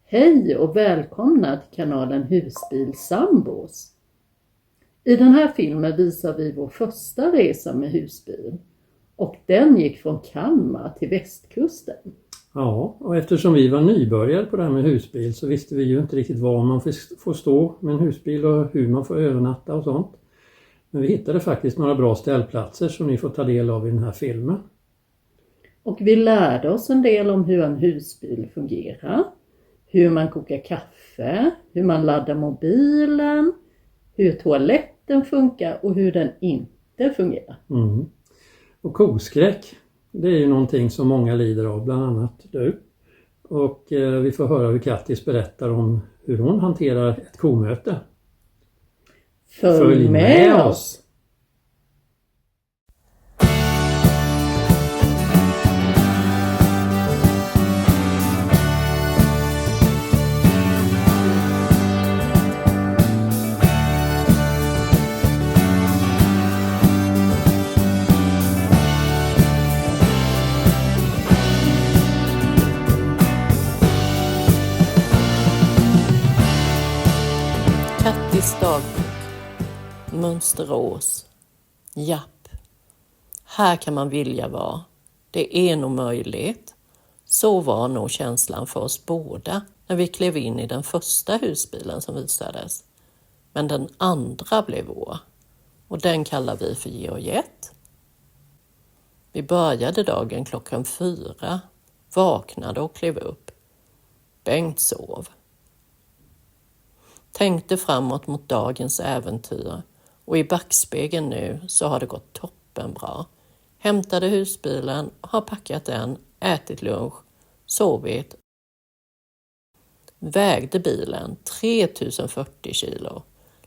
Hej och välkomna till kanalen Husbilsambos. I den här filmen visar vi vår första resa med husbil. Och den gick från Kalmar till västkusten. Ja, och eftersom vi var nybörjare på det här med husbil så visste vi ju inte riktigt var man får stå med en husbil och hur man får övernatta och sånt. Men vi hittade faktiskt några bra ställplatser som ni får ta del av i den här filmen. Och vi lärde oss en del om hur en husbil fungerar. Hur man kokar kaffe, hur man laddar mobilen, hur toaletten funkar och hur den inte fungerar. Mm. Och koskräck, det är ju någonting som många lider av, bland annat du. Och vi får höra hur Kattis berättar om hur hon hanterar ett komöte. Följ med oss! Kattis dagbok. Mönsterås. Japp. Här kan man vilja vara. Det är nog möjligt. Så var nog känslan för oss båda när vi klev in i den första husbilen som visades. Men den andra blev vår. Och den kallar vi för Georg 1. Vi började dagen 4:00. Vaknade och klev upp. Bengt sov. Tänkte framåt mot dagens äventyr och i backspegeln nu så har det gått toppen bra. Hämtade husbilen, har packat den, ätit lunch, sovit. Vägde bilen 3040 kilo.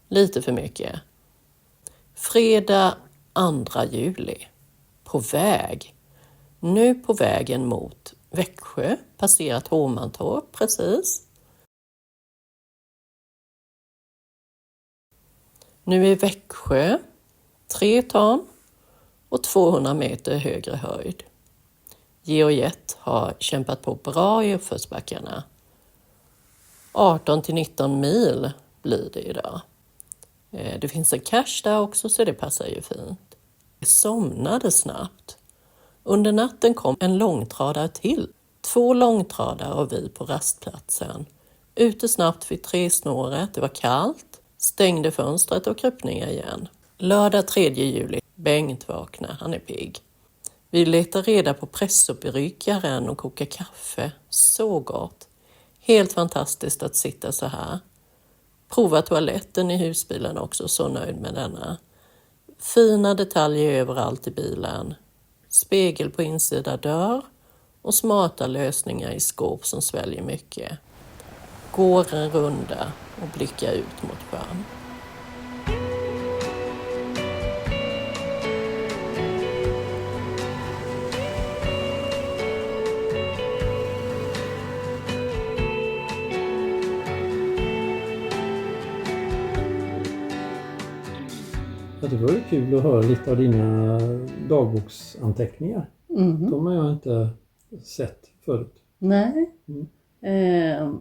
Lite för mycket. Fredag 2 juli. På väg. Nu på vägen mot Växjö. Passerat Hovmantorp precis. Nu är Växjö 3 ton och 200 meter högre höjd. Georg 1 har kämpat på bra i uppförsbackarna. 18 till 19 mil blir det idag. Det finns en cache där också så det passar ju fint. Jag somnade snabbt. Under natten kom en långtradare till. 2 långtradare och vi på rastplatsen. Ute snabbt vid 3-snåret, det var kallt. Stängde fönstret och kröp ner igen. Lördag 3 juli. Bengt vaknar, han är pigg. Vi letar reda på pressuppryckaren och kokar kaffe. Så gott. Helt fantastiskt att sitta så här. Prova toaletten i husbilen också, så nöjd med denna. Fina detaljer överallt i bilen. Spegel på insida dörr och smarta lösningar i skåp som sväljer mycket. Går en runda och blickar ut mot sjön. Ja, det var ju kul att höra lite av dina dagboksanteckningar. Mm. De har jag inte sett förut. Nej.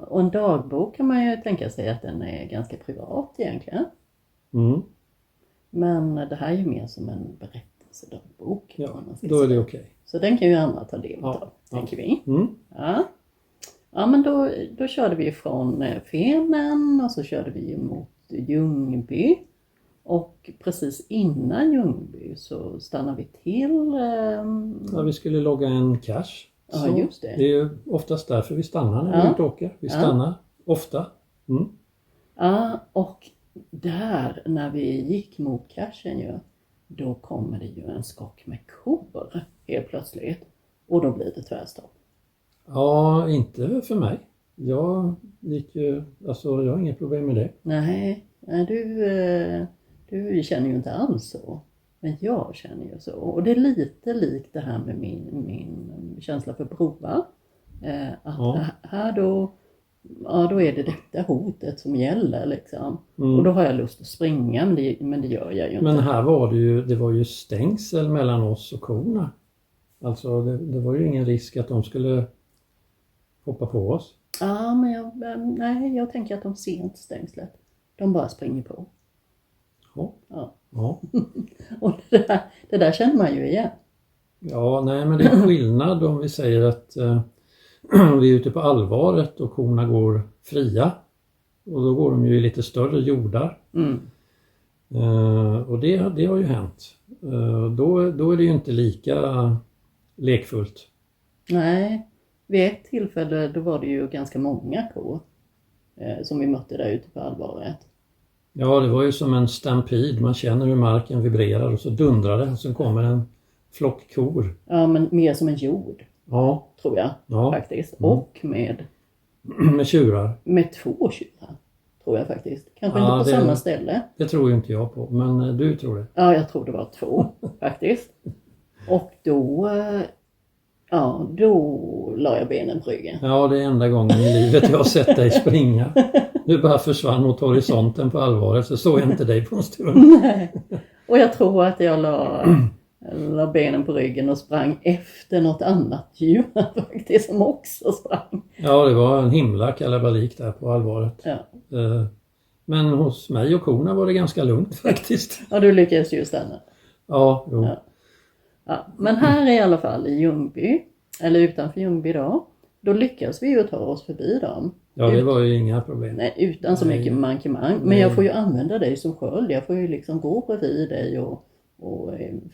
Och en dagbok kan man ju tänka sig att den är ganska privat egentligen. Mm. Men det här är ju mer som en berättelsedagbok. Ja, då är det okej. Så den kan ju andra ta del av, tänker vi. Mm. Ja, men då körde vi från Fenen och så körde vi mot Ljungby. Och precis innan Ljungby så stannade vi till. Ja, vi skulle logga en cache. Ja, just det. Det är ju oftast därför vi stannar när vi inte åker. Vi stannar ofta. Mm. Ja, och där när vi gick mot cachen ju, då kommer det ju en skock med kor helt plötsligt. Och då blir det tvärstopp. Ja, inte för mig. Jag har inga problem med det. Nej, du känner ju inte alls så. Men jag känner ju så. Och det är lite likt det här med min känsla för broar. Här då är det detta hotet som gäller liksom. Och då har jag lust att springa, men det gör jag ju inte. Men här var det ju stängsel mellan oss och korna. Alltså det var ju ingen risk att de skulle hoppa på oss. Ja, men jag tänker att de ser inte stängslet. De bara springer på. Ja. Ja. Ja. Och det där känner man ju igen. Ja, nej, men det är skillnad om vi säger att vi är ute på allvaret och korna går fria. Och då går de ju i lite större jordar. Mm. Och det har ju hänt. Då är det ju inte lika lekfullt. Nej, vid ett tillfälle då var det ju ganska många kor som vi mötte där ute på allvaret. Ja, det var ju som en stampede. Man känner hur marken vibrerar och så dundrar det och så kommer en flock kor. Ja, men mer som en jord, Ja, tror jag Ja. faktiskt. Mm. Och med tjurar. 2 tjurar, tror jag faktiskt. Kanske Ja, inte på det- samma ställe. Det tror ju inte jag på, men du tror det. Ja, jag tror det var 2 faktiskt. Och då la jag benen på ryggen. Ja, det är enda gången i livet jag har sett dig springa. Du bara försvann mot horisonten på allvaret, så såg jag inte dig på en stund. Nej. Och jag tror att jag la benen på ryggen och sprang efter något annat djur faktiskt som också sprang. Ja, det var en himla kalabalik där på allvaret. Ja, Men hos mig och korna var det ganska lugnt faktiskt. och du lyckades ju stanna. Ja, jo. Ja. Ja, men här i alla fall i Ljungby, eller utanför Ljungby då lyckas vi ju ta oss förbi dem. Ja, det var ju inga problem. Nej, utan så Nej. mycket mankemang. Men Nej. jag får ju använda dig som sköld. Jag får ju liksom gå bredvid dig och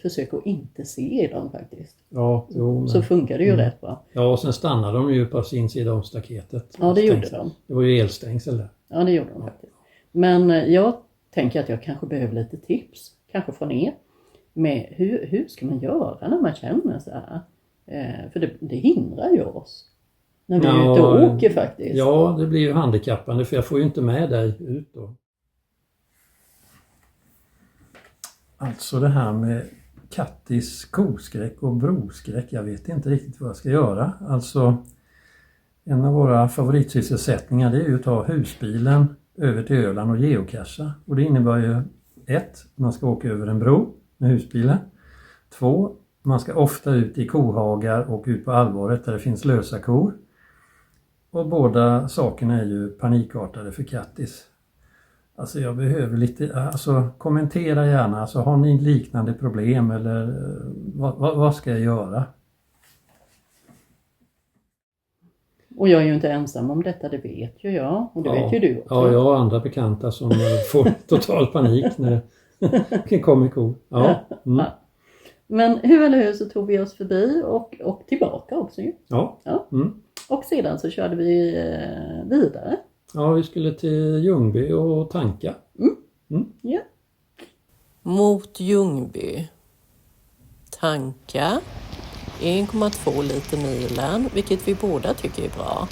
försöka att inte se dem faktiskt. Ja, jo, men... Så funkar det ju rätt bra. Ja, och sen stannade de ju på sin sida om staketet. Ja, det gjorde Stängsel. de. Det var ju elstängsel där. Ja, det gjorde de faktiskt. Men jag tänker att jag kanske behöver lite tips, kanske från er, med hur ska man göra när man känner så här? För det hindrar ju oss när vi är ute och åker faktiskt. Ja, det blir ju handikappande för jag får ju inte med dig ut då. Alltså det här med Kattis koskräck och broskräck, jag vet inte riktigt vad jag ska göra. Alltså en av våra favoritsysselsättningar det är ju att ta husbilen över till Öland och geocacha. Och det innebär ju 1. Man ska åka över en bro med husbilen. 2. Man ska ofta ut i kohagar och ut på allvaret där det finns lösa kor. Och båda sakerna är ju panikartade för Kattis. Alltså jag behöver lite, kommentera gärna. Alltså har ni liknande problem eller vad ska jag göra? Och jag är ju inte ensam om detta, det vet ju jag. Och det vet ju du också. Ja, jag har andra bekanta som får total panik när det kommer kor. Ja. Mm. Ja. Men hur eller hur så tog vi oss förbi och tillbaka också ju. Ja. Ja. Mm. Och sedan så körde vi vidare. Ja, vi skulle till Ljungby och tanka. Ja. Mot Ljungby. Tanka 1,2 liter milen, vilket vi båda tycker är bra.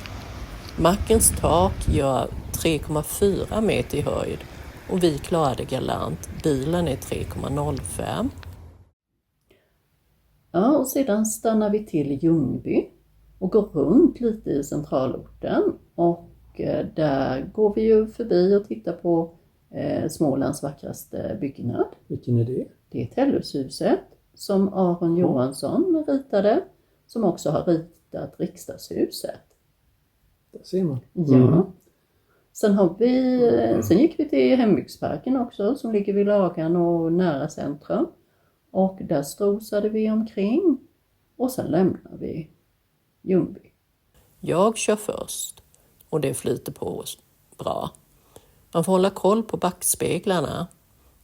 Mackens tak gör 3,4 meter i höjd och vi klarade galant. Bilen är 3,05. Ja, och sedan stannar vi till Ljungby och går runt lite i centralorten. Och där går vi ju förbi och tittar på Smålands vackraste byggnad. Vilken är det? Det är Tellhushuset som Aron Johansson ritade, som också har ritat riksdagshuset. Där ser man. Ja. Sen gick vi till Hembygdsparken också som ligger vid Lagan och nära centrum. Och där strosade vi omkring och sen lämnar vi Ljungby. Jag kör först och det flyter på bra. Man får hålla koll på backspeglarna.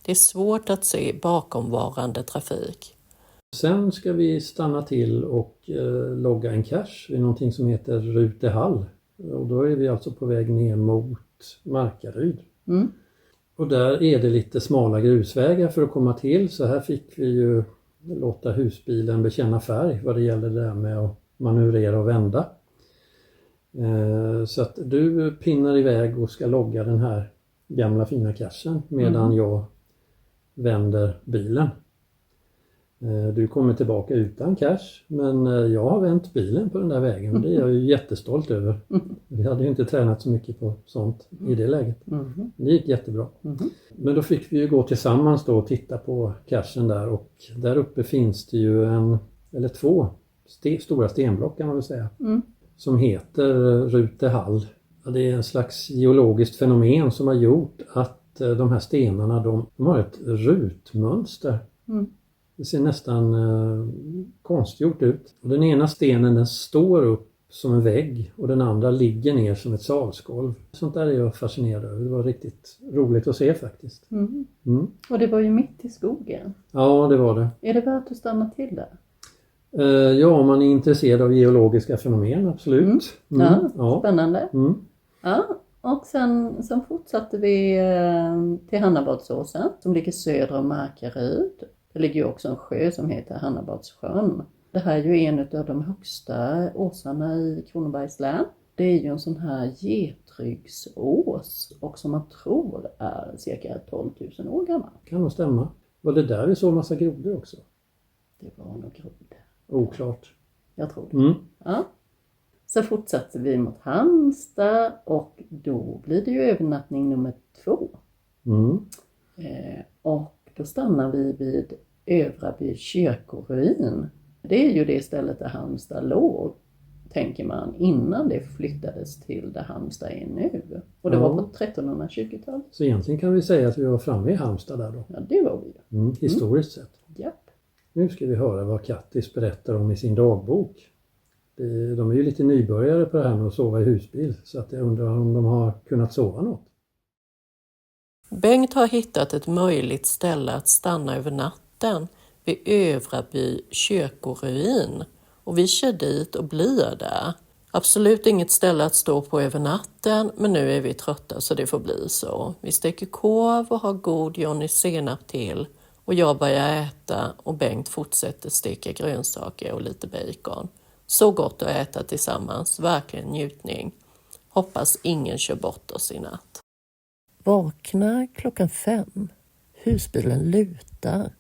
Det är svårt att se bakomvarande trafik. Sen ska vi stanna till och logga en cache vid någonting som heter Rutehall. Och då är vi alltså på väg ner mot Markaryd. Mm. Och där är det lite smala grusvägar för att komma till. Så här fick vi ju låta husbilen bekänna färg vad det gäller det där med att manövrera och vända. Så att du pinnar iväg och ska logga den här gamla fina cachen medan jag vänder bilen. Du kommer tillbaka utan cache, men jag har vänt bilen på den där vägen och det är jag ju jättestolt över. Vi hade ju inte tränat så mycket på sånt i det läget. Det gick jättebra. Men då fick vi ju gå tillsammans då och titta på cachen där och där uppe finns det ju 2 stora stenblock kan man väl säga. som heter Rutehall. Det är en slags geologiskt fenomen som har gjort att de här stenarna de har ett rutmönster. Det ser nästan konstgjort ut. Och den ena stenen den står upp som en vägg och den andra ligger ner som ett salsgolv. Sånt där är jag fascinerad över. Det var riktigt roligt att se faktiskt. Och det var ju mitt i skogen. Ja, det var det. Är det värt att stanna till där? Ja, om man är intresserad av geologiska fenomen, absolut. Ja, spännande. Ja, och sen fortsatte vi till Hannabadsåsen som ligger söder om Markaryd. Det ligger ju också en sjö som heter Hannabadssjön. Det här är ju en av de högsta åsarna i Kronobergs län. Det är ju en sån här getryggsås och som man tror är cirka 12 000 år gammal. Kan nog stämma. Var det där vi såg massa grodor också? Det var nog grodor. Oklart. Jag tror det. Ja. Så fortsatte vi mot Halmstad och då blir det ju övernattning nummer 2. Och då stannar vi vid Övraby kyrkoruin. Det är ju det stället där Halmstad låg, tänker man, innan det flyttades till där Halmstad är nu. Och det var på 1320-talet. Så egentligen kan vi säga att vi var framme i Halmstad där då. Ja, det var vi ju. Historiskt sett. Japp. Nu ska vi höra vad Kattis berättar om i sin dagbok. De är ju lite nybörjare på det här med att sova i husbil, så att jag undrar om de har kunnat sova något. Bengt har hittat ett möjligt ställe att stanna över natten vid Övraby kyrkoruin och vi kör dit och blir där. Absolut inget ställe att stå på över natten, men nu är vi trötta så det får bli så. Vi steker korv och har god Johnny senap till och jag börjar äta och Bengt fortsätter steka grönsaker och lite bacon. Så gott att äta tillsammans, verkligen njutning. Hoppas ingen kör bort oss i natt. Vaknar 5:00. Husbilen lutar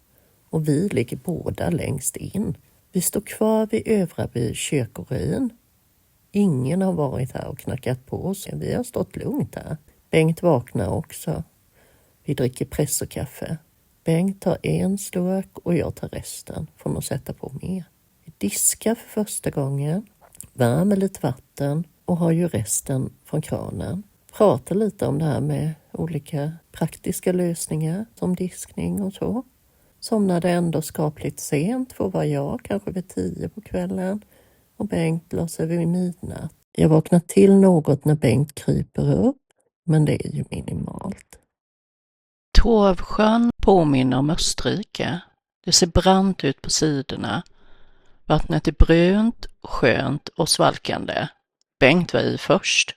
och vi ligger båda längst in. Vi står kvar vid Övraby kyrkoruin. Ingen har varit här och knackat på oss. Vi har stått lugnt här. Bengt vaknar också. Vi dricker pressokaffe. Bengt tar en slurk och jag tar resten från att sätta på mer. Vi diskar för första gången, värmer lite vatten och har ju resten från kranen. Pratar lite om det här med olika praktiska lösningar som diskning och så. Somnade ändå skapligt sent, för var jag kanske vid 10 på kvällen och Bengt la sig vid midnatt. Jag vaknar till något när Bengt kryper upp, men det är ju minimalt. Torvsjön påminner om Österrike. Det ser brant ut på sidorna. Vattnet är brunt, skönt och svalkande. Bengt var i först.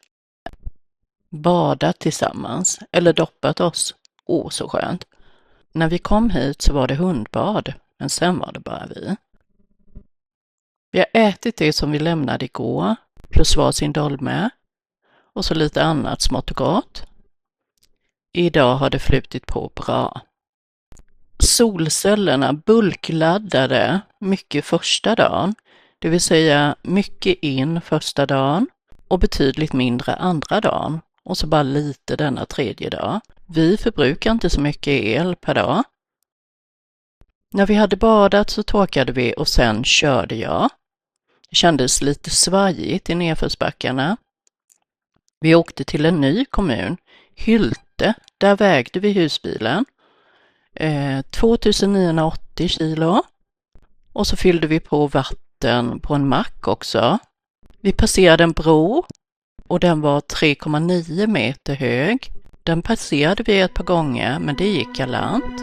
Badat tillsammans, eller doppat oss. Så skönt. När vi kom hit så var det hundbad, men sen var det bara vi. Vi har ätit det som vi lämnade igår, plus varsin dolme, och så lite annat smått och gott. Idag har det flutit på bra. Solcellerna bulkladdade mycket första dagen, det vill säga mycket in första dagen och betydligt mindre andra dagen och så bara lite denna tredje dag. Vi förbrukar inte så mycket el per dag. När vi hade badat så torkade vi och sen körde jag. Det kändes lite svajigt i nedförsbackarna. Vi åkte till en ny kommun, Hylte, där vägde vi husbilen. 2980 kilo. Och så fyllde vi på vatten på en mack också. Vi passerade en bro och den var 3,9 meter hög. Den passerade vi ett par gånger, men det gick galant.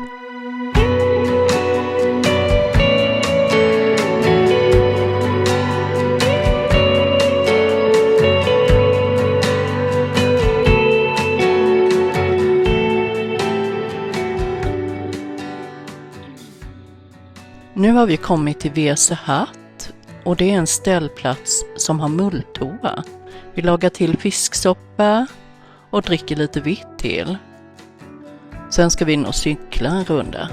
Nu har vi kommit till Vesehatt och det är en ställplats som har mulltoa. Vi lagar till fisksoppa och dricker lite vitt till. Sen ska vi nog cykla en runda.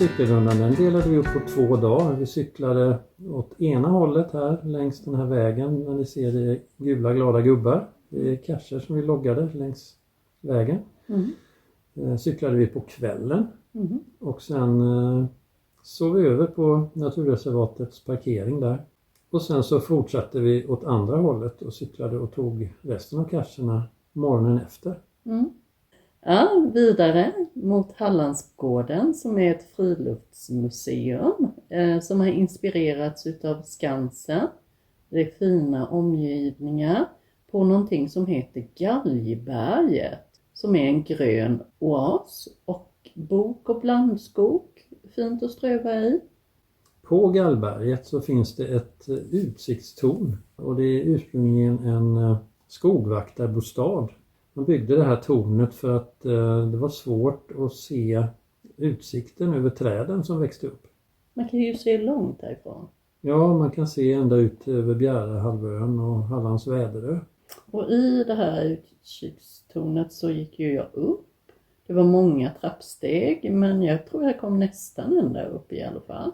cykelrundan den delade vi upp på 2 dagar. Vi cyklade åt ena hållet här längs den här vägen. När ni ser det gula glada gubbar. Det är cacher som vi loggade längs vägen. Cyklade vi på kvällen. Och sen sov vi över på naturreservatets parkering där. Och sen så fortsatte vi åt andra hållet och cyklade och tog resten av cacherna morgonen efter. Ja, vidare mot Hallandsgården som är ett friluftsmuseum som har inspirerats utav Skansen. Det är fina omgivningar på någonting som heter Galgberget som är en grön oas och bok och blandskog. Fint att ströva i. På Gallberget så finns det ett utsiktstorn och det är ursprungligen en skogvaktarbostad. Man byggde det här tornet för att det var svårt att se utsikten över träden som växte upp. Man kan ju se långt härifrån. Ja, man kan se ända ut över Bjärehalvön och Hallands Väderö. Och i det här utkikstornet så gick ju jag upp. Det var många trappsteg men jag tror jag kom nästan ända upp i alla fall.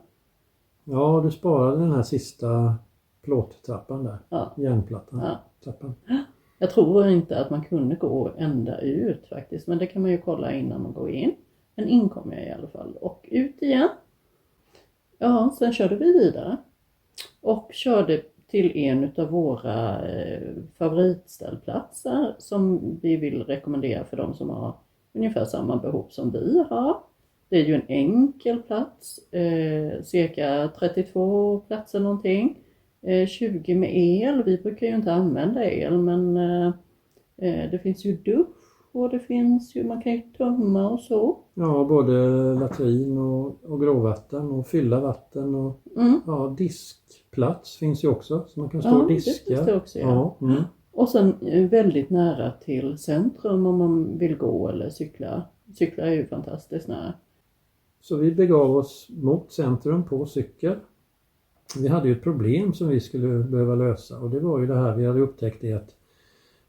Ja, du sparade den här sista plåttrappan där. Ja. Järnplattan. Ja. Trappan. Jag tror inte att man kunde gå ända ut faktiskt. Men det kan man ju kolla innan man går in. Men in kom jag i alla fall. Och ut igen. Ja, sen körde vi vidare. Och körde till en av våra favoritställplatser. Som vi vill rekommendera för de som har ungefär samma behov som vi har. Det är ju en enkel plats. Cirka 32 platser någonting. 20 med el. Vi brukar ju inte använda el men det finns ju dusch och det finns ju, man kan ju tömma och så. Ja, både latrin och gråvatten och fylla vatten och ja, diskplats finns ju också så man kan stå och diska. Det finns det också, ja. Och sen väldigt nära till centrum om man vill gå eller cykla. Cykla är ju fantastiskt nära. Så vi begav oss mot centrum på cykel. Vi hade ju ett problem som vi skulle behöva lösa och det var ju det här vi hade upptäckt det att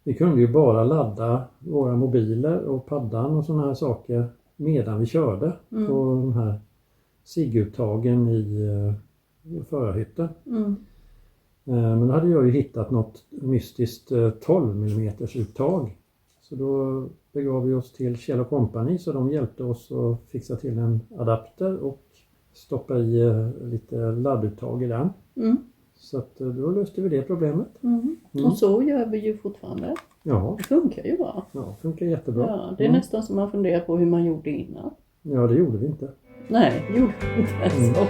vi kunde ju bara ladda våra mobiler och paddan och sådana här saker medan vi körde på de här ciguttagen i förarhytten. Men då hade jag ju hittat något mystiskt 12 mm uttag. Så då begav vi oss till Kjell & Company så de hjälpte oss att fixa till en adapter och stoppa i lite ladduttag i den. Så att då löste vi det problemet. Och så gör vi ju fortfarande. Ja. Det funkar ju bra. Ja, det funkar jättebra. Ja, det är nästan som man funderar på hur man gjorde innan. Ja, det gjorde vi inte. Nej, det gjorde vi inte. Så.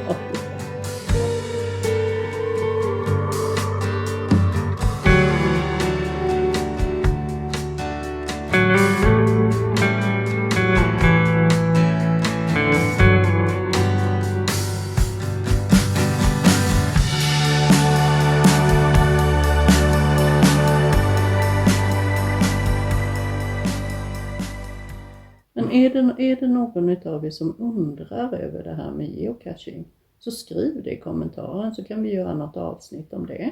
Men är det någon av er som undrar över det här med geocaching så skriv det i kommentaren så kan vi göra något avsnitt om det.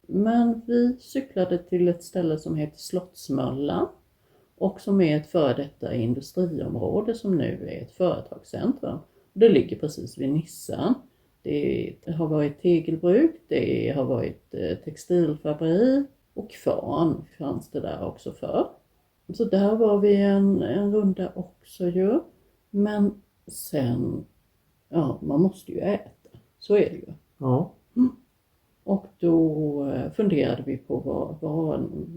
Men vi cyklade till ett ställe som heter Slottsmöllan och som är ett före detta industriområde som nu är ett företagscentrum. Det ligger precis vid Nissan. Det har varit tegelbruk, det har varit textilfabrik och kvarn fanns det där också för. Så där var vi en runda också ju. Men sen, ja man måste ju äta. Så är det ju. Ja. Och då funderade vi på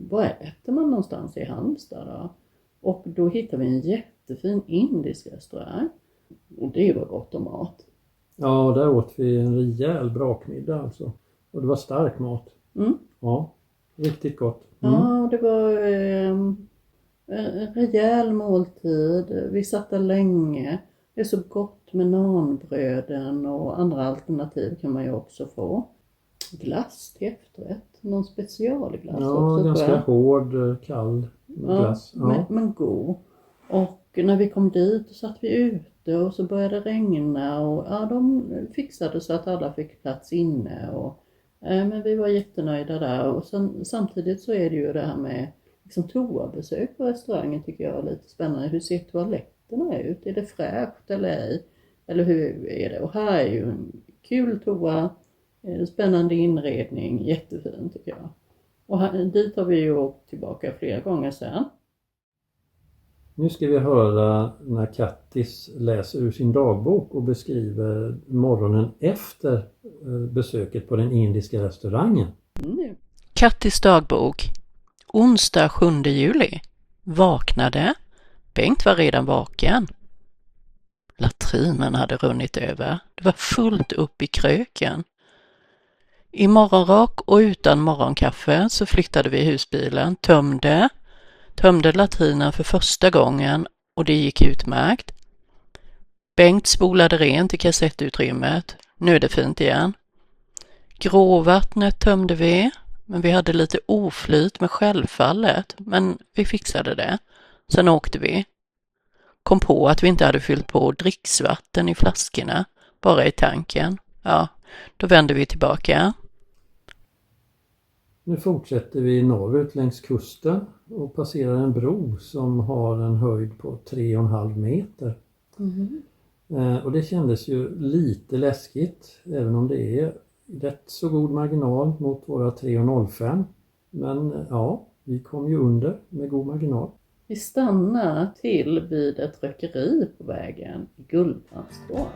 vad äter man någonstans i Halmstad då? Och då hittade vi en jättefin indisk restaurang. Och det var gott om mat. Ja, där åt vi en rejäl brakmiddag alltså. Och det var stark mat. Ja, riktigt gott. Ja, det var en rejäl måltid. Vi satt där länge. Det är så gott med nanbröden och andra alternativ kan man ju också få. Glass till efterrätt. Någon specialglass också. Ja, ganska hård, kall glass. Ja. Men god. Och när vi kom dit så satt vi ute och så började det regna. Och ja, de fixade så att alla fick plats inne. Och, men vi var jättenöjda där. Och sen, samtidigt så är det ju det här med liksom, toabesök på restaurangen tycker jag är lite spännande. Hur ser toaletterna ut? Är det fräscht eller ej? Eller hur är det? Och här är ju en kul toa, spännande inredning, jättefin tycker jag. Och här, dit har vi ju åkt tillbaka flera gånger sedan. Nu ska vi höra när Kattis läser ur sin dagbok och beskriver morgonen efter besöket på den indiska restaurangen. Kattis dagbok. Onsdag 7 juli. Vaknade. Bengt var redan vaken. Latrinen hade runnit över. Det var fullt upp i kröken. I morgonrock och utan morgonkaffe så flyttade vi husbilen, tömde latrinen för första gången och det gick utmärkt. Bengt spolade rent i kassettutrymmet. Nu är det fint igen. Gråvattnet tömde vi, men vi hade lite oflyt med självfallet, men vi fixade det. Sen åkte vi. Kom på att vi inte hade fyllt på dricksvatten i flaskorna, bara i tanken. Ja, då vände vi tillbaka. Nu fortsätter vi norrut längs kusten och passerar en bro som har en höjd på 3,5 meter. Och det kändes ju lite läskigt, även om det är rätt så god marginal mot våra 3,05. Men ja, vi kom ju under med god marginal. Vi stannar till vid ett rökeri på vägen i Gullmarspån.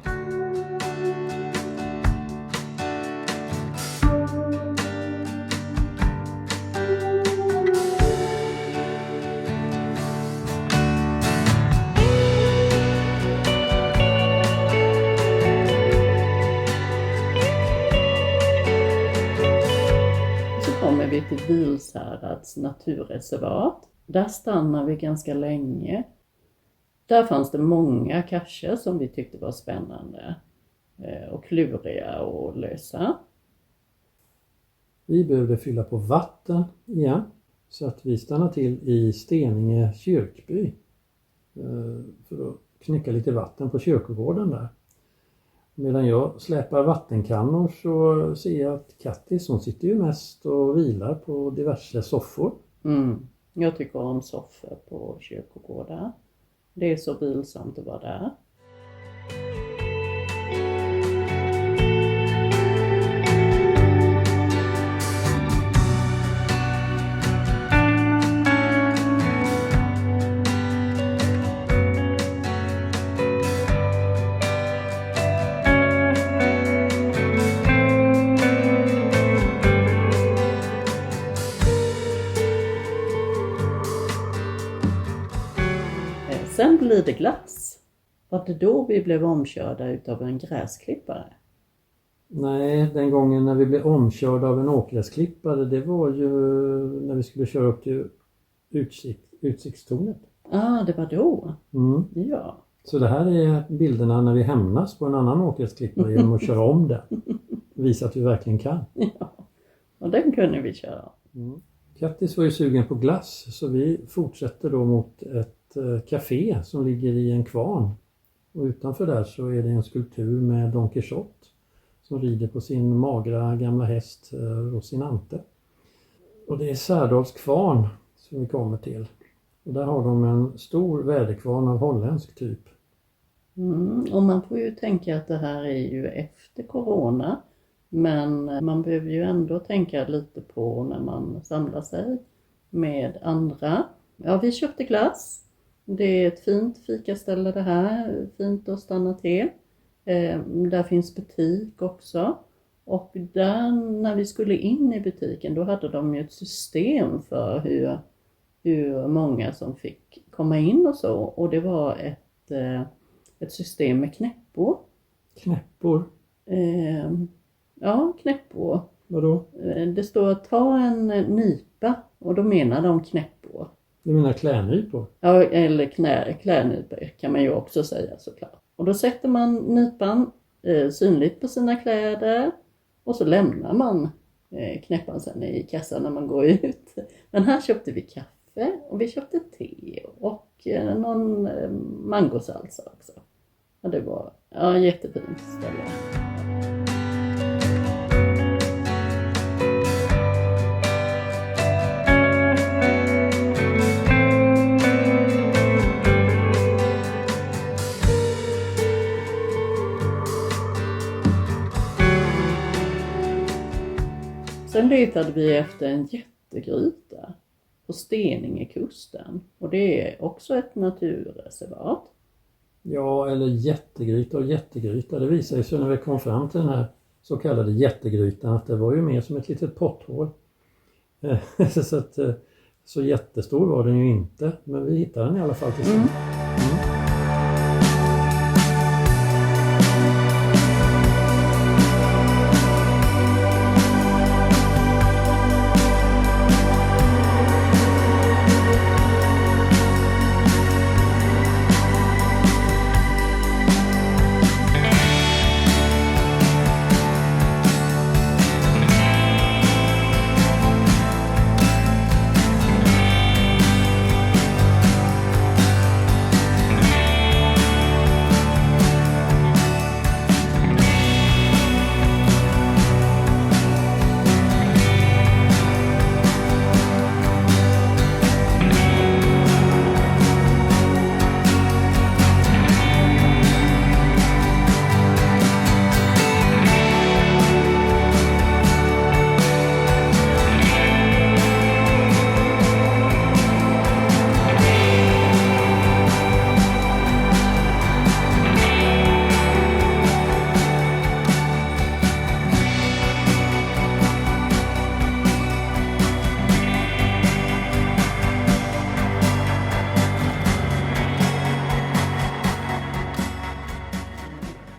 Vi till Vilshärads naturreservat. Där stannar vi ganska länge. Där fanns det många cacher som vi tyckte var spännande och kluriga att lösa. Vi behövde fylla på vatten igen, så att vi stannade till i Steninge kyrkby för att knycka lite vatten på kyrkogården där. Medan jag släpar vattenkannor så ser jag att Kattis, hon sitter ju mest och vilar på diverse soffor. Jag tycker om soffor på kyrkogårdar. Det är så vilsamt att vara där. Sen blir det glass. Var det då vi blev omkörda utav en gräsklippare? Nej, den gången när vi blev omkörda av en åkgräsklippare, det var ju när vi skulle köra upp till utsiktstornet. Det var då. Ja. Så det här är bilderna när vi hämnas på en annan åkgräsklippare genom att köra om den. Visa att vi verkligen kan. Ja, och den kunde vi köra. Kattis var ju sugen på glass, så vi fortsätter då mot ett café som ligger i en kvarn. Och utanför där så är det en skulptur med Don Quixote som rider på sin magra gamla häst Rosinante. Och det är Särdals kvarn som vi kommer till. Och där har de en stor väderkvarn av holländsk typ. Och man får ju tänka att det här är ju efter corona. Men man behöver ju ändå tänka lite på när man samlar sig med andra. Ja, vi köpte glass. Det är ett fint fikaställe det här. Fint att stanna till. Där finns butik också. Och där när vi skulle in i butiken då hade de ju ett system för hur många som fick komma in och så. Och det var ett system med knäppor. Knäppor? Ja, knäppor. Vadå? Det står ta en nypa och då menar de knäppor. Du menar klädnypor? Ja, eller klädnypor kan man ju också säga såklart. Och då sätter man nypan synligt på sina kläder och så lämnar man knäppan sen i kassan när man går ut. Men här köpte vi kaffe och vi köpte te och någon mangosalsa också. Och det var jättefint ställe. Sen letade vi efter en jättegryta på Steningekusten. Och det är också ett naturreservat. Ja, eller jättegryta och jättegryta. Det visade sig när vi kom fram till den här så kallade jättegrytan att det var ju mer som ett litet potthål. Så jättestor var den ju inte, men vi hittade den i alla fall till slut.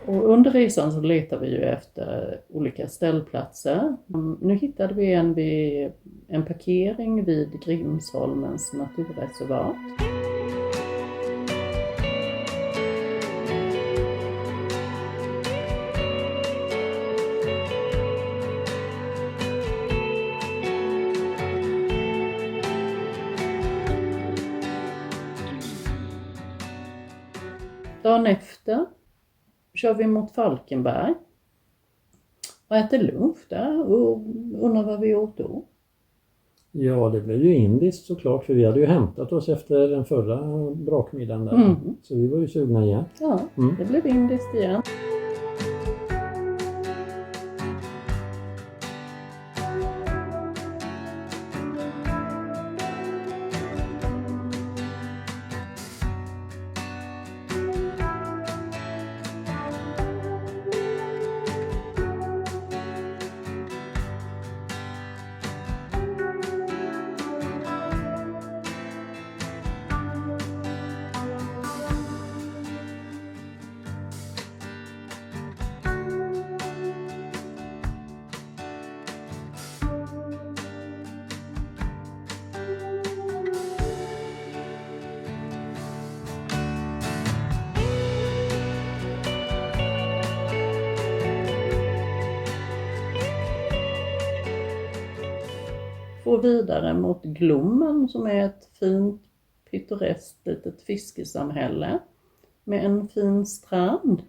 Och under resan så letar vi ju efter olika ställplatser. Nu hittade vi en parkering vid Grimsholmens naturreservat. Dagen efter kör vi mot Falkenberg och äter lunch där och undrar vad vi åt då. Ja, det blev ju indiskt såklart, för vi hade ju hämtat oss efter den förra brakmiddagen där. Så vi var ju sugna igen. Ja, det blev indiskt igen. Får vidare mot Glommen som är ett fint pittoreskt litet fiskesamhälle med en fin strand.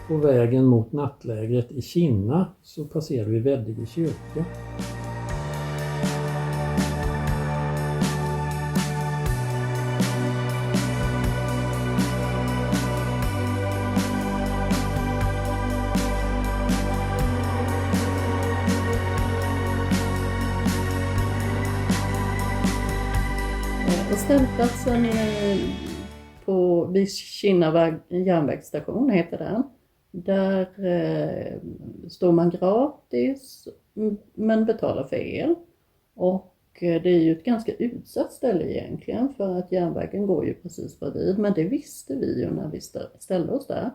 På vägen mot nattlägret i Kinna så passerar vi Veddige kyrka. Och ställplatsen vid Kinna järnvägsstation heter den. Där står man gratis men betalar för el. Och det är ju ett ganska utsatt ställe egentligen för att järnvägen går ju precis bredvid. Men det visste vi ju när vi ställde oss där.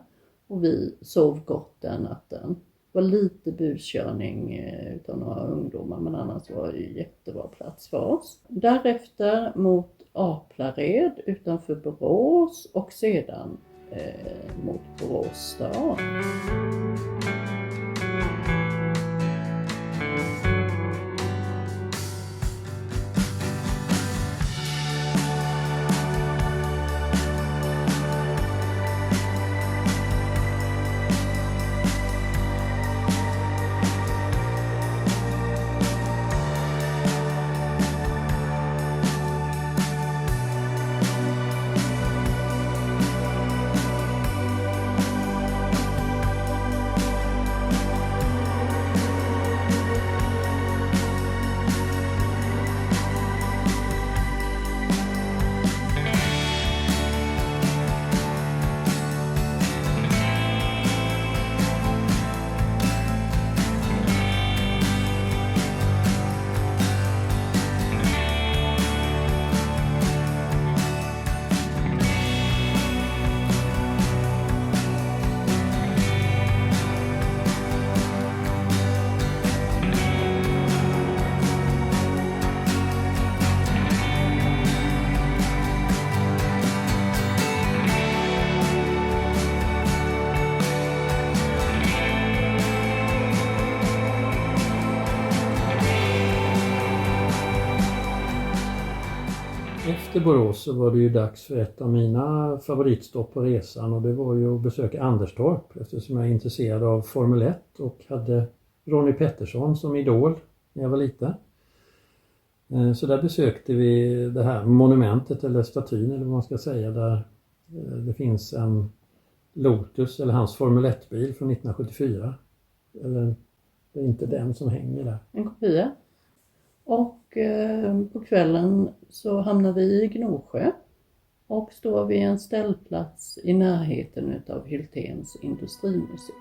Och vi sov gott den natten. var lite buskörning utav några ungdomar, men annars var det ju jättebra plats för oss. Därefter mot Aplared utanför Borås och sedan mot Borås stad. Efter Borås så var det ju dags för ett av mina favoritstopp på resan, och det var ju att besöka Anderstorp, eftersom jag är intresserad av Formel 1 och hade Ronnie Peterson som idol när jag var liten. Så där besökte vi det här monumentet eller statyn eller vad man ska säga, där det finns en Lotus eller hans Formel 1-bil från 1974. Eller det är inte den som hänger där. En kopia. Och på kvällen så hamnar vi i Gnosjö och står vid en ställplats i närheten av Hylténs industrimuseum.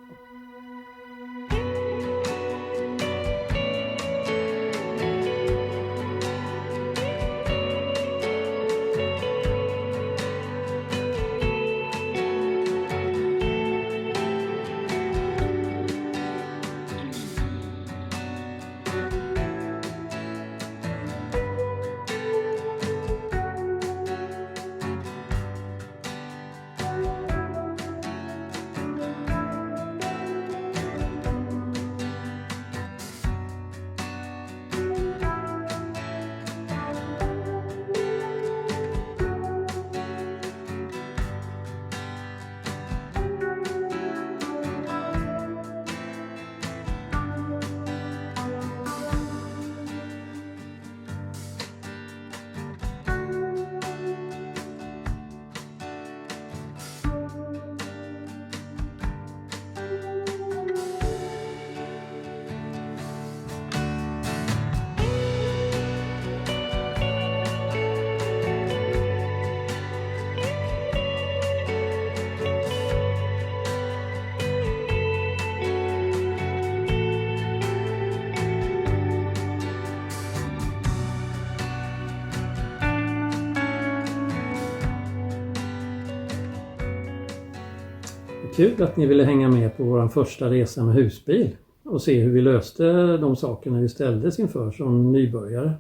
Kul att ni ville hänga med på vår första resa med husbil och se hur vi löste de sakerna vi ställdes inför som nybörjare.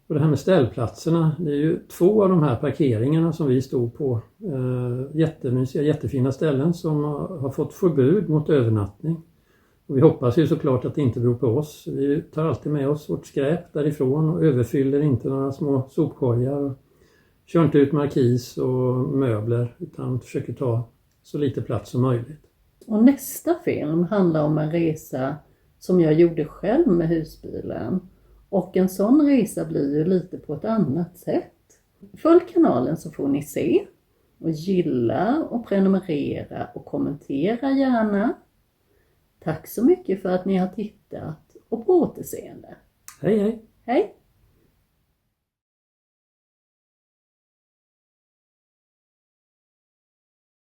Och det här med ställplatserna, det är ju 2 av de här parkeringarna som vi stod på. Jättemysiga, jättefina ställen som har fått förbud mot övernattning. Och vi hoppas ju såklart att det inte beror på oss. Vi tar alltid med oss vårt skräp därifrån och överfyller inte några små sopkorgar. Och kör inte ut markis och möbler utan försöker ta så lite plats som möjligt. Och nästa film handlar om en resa som jag gjorde själv med husbilen. Och en sån resa blir ju lite på ett annat sätt. Följ kanalen så får ni se och gilla och prenumerera och kommentera gärna. Tack så mycket för att ni har tittat och på återseende. Hej hej! Hej!